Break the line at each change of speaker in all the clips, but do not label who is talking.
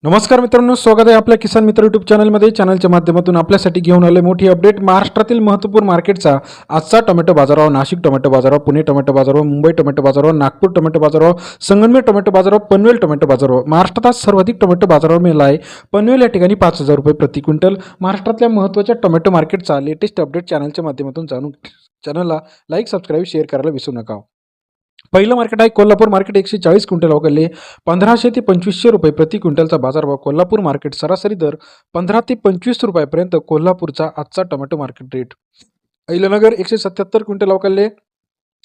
नमस्कार मित्रांनो, स्वागत आहे आपल्या किसान मित्र यूट्यूब चॅनलमध्ये. चॅनलच्या माध्यमातून आपल्यासाठी घेऊन आले मोठी अपडेट. महाराष्ट्रातील महत्त्वपूर्ण मार्केटचा आजचा टोमॅटो बाजारभाव, नाशिक टोमॅटो बाजारभाव, पुणे टोमॅटो बाजारभाव, मुंबई टोमॅटो बाजारभाव, नागपूर टोमॅटो बाजारभाव, संगमनेर टोमॅटो बाजारभाव, पनवेल टोमॅटो बाजारभाव. महाराष्ट्रात आज सर्वाधिक टोमॅटो बाजारभाव मिळाला आहे. पनवेल या ठिकाणी 5,000 रुपये प्रति क्विंटल. महाराष्ट्रातल्या महत्त्वाच्या टोमॅटो मार्केटचा लेटेस्ट अपडेट चॅनलच्या माध्यमातून जाणून चॅनलला लाईक, सबस्क्राईब, शेअर करायला विसरू नका. पहिलं मार्केट आहे कोल्हापूर मार्केट. 140 क्विंटल अवघडले 1500 ते 2500 रुपये प्रति क्विंटलचा बाजारभाव. कोल्हापूर मार्केट सरासरी दर 15 ते 25 रुपयापर्यंत कोल्हापूरचा आजचा tomato market rate. Ahilyanagar 177 quintal अवघडले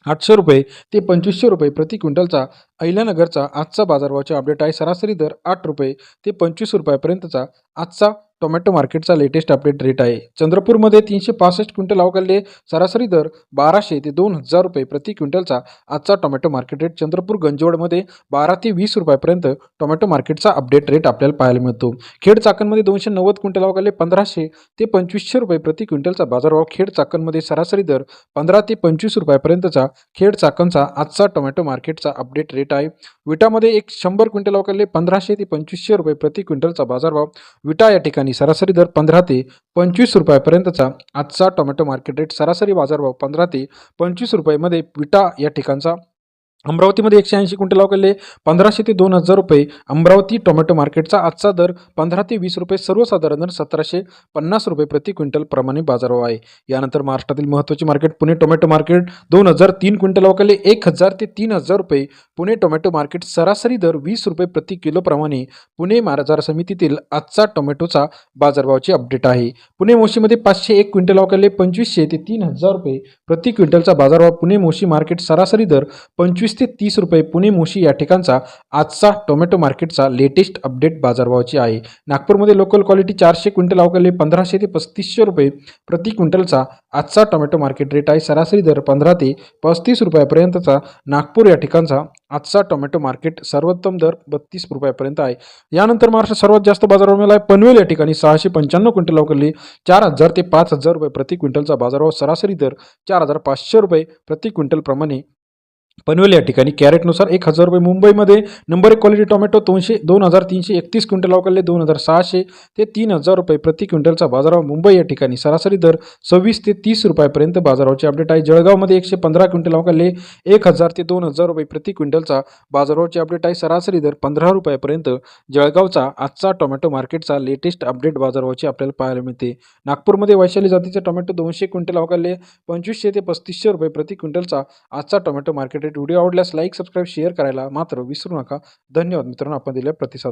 800 रुपये ते 2500 रुपये प्रति क्विंटलचा अहिल्यानगरचा आजचा बाजारभावाचे अपडेट आहे. सरासरी दर 8 रुपये ते 25 रुपयापर्यंतचा आजचा टोमॅटो मार्केटचा लेटेस्ट अपडेट रेट आहे. चंद्रपूरमध्ये 365 क्विंटल अवघडले सरासरी दर 1200 ते 2000 रुपये प्रति क्विंटलचा आजचा टोमॅटो मार्केट रेट. चंद्रपूर गंजवडमध्ये 12 ते 20 रुपयापर्यंत टोमॅटो मार्केटचा अपडेट रेट आपल्याला पाहायला मिळतो. खेड चाकणमध्ये 290 क्विंटल अवघडले 1500 ते 2500 रुपये प्रति क्विंटलचा बाजारभाव. खेड चाकणमध्ये सरासरी दर 15 ते 25 रुपयापर्यंतचा खेड चाकणचा आजचा टोमॅटो मार्केटचा अपडेट रेट आहे. विटामध्ये 100 क्विंटल अवघडले 1500 ते 2500 रुपये प्रति क्विंटलचा बाजारभाव. विटा या ठिकाणी सरासरी दर 15 ते 25 रुपयापर्यंतचा आजचा टोमॅटो मार्केट रेट. सरासरी बाजारभाव 15 ते 25 रुपयामध्ये विटा या ठिकाणचा. अमरावतीमध्ये 180 क्विंटल अवघडले 1500 ते 2000 रुपये. अमरावती टोमॅटो मार्केटचा आजचा दर 15 ते 20 रुपये. सर्वसाधारण दर 1750 रुपये प्रति क्विंटल प्रमाणे बाजारभाव आहे. यानंतर महाराष्ट्रातील महत्त्वाचे market Pune tomato market. 2003 quintal अवघडले 1000 ते 3000 रुपये. पुणे टोमॅटो मार्केट सरासरी दर 20 रुपये प्रति किलो प्रमाणे पुणे बाजार समितीतील आजचा टोमॅटोचा बाजारभावाचे अपडेट आहे. पुणे मोशीमध्ये 501 क्विंटल अवघडले 2500 ते 3000 रुपये प्रति क्विंटलचा बाजारभाव. पुणे मोशी मार्केट सरासरी दर 25 ते 30 रुपये. पुणे मोशी या ठिकाणचा आजचा टोमॅटो मार्केटचा लेटेस्ट अपडेट बाजारभावाची आहे. नागपूरमध्ये लोकल क्वालिटी 400 क्विंटल अवघडले 1500 ते 3500 रुपये प्रति क्विंटलचा आजचा टोमॅटो मार्केट रेट आहे. सरासरी दर 15 ते 35 रुपयापर्यंतचा नागपूर या ठिकाणचा आजचा टोमॅटो मार्केट. सर्वोत्तम दर 32 रुपयापर्यंत आहे. यानंतर महाराष्ट्रात सर्वात जास्त बाजारभाव मिळाला आहे पनवेल या ठिकाणी. 695 क्विंटल अवघडले 4000 ते 5000 रुपये प्रति क्विंटलचा बाजारभाव. सरासरी दर 4500 रुपये प्रति क्विंटल प्रमाणे पनवेल या ठिकाणी. कॅरेटनुसार 1000 रुपये. मुंबईमध्ये नंबर 1 क्वालिटी टोमॅटो 2331 क्विंटल अवघडले 2600 ते 3000 रुपये प्रति क्विंटलचा बाजारभाव. मुंबई या ठिकाणी सरासरी दर 26 ते 30 रुपयापर्यंत बाजारभावाचे अपडेट आहे. जळगावमध्ये 115 क्विंटल अवघडले 1000 ते 2000 रुपये प्रति क्विंटलचा बाजारभावाचे अपडेट आहे. सरासरी दर 15 रुपयापर्यंत जळगावचा आजचा टोमॅटो मार्केटचा लेटेस्ट अपडेट बाजारभावाचे आपल्याला पाहायला मिळते. नागपूरमध्ये वैशाली जातीचे टोमॅटो 200 क्विंटल अवघडले 2500 ते 3500 रुपये प्रति क्विंटलचा आजचा टोमॅटो मार्केट रेट. व्हिडिओ आवडल्यास लाईक, सबस्क्राईब, शेअर करायला मात्र विसरू नका. धन्यवाद मित्रांनो, आपण दिलेल्या प्रतिसाद.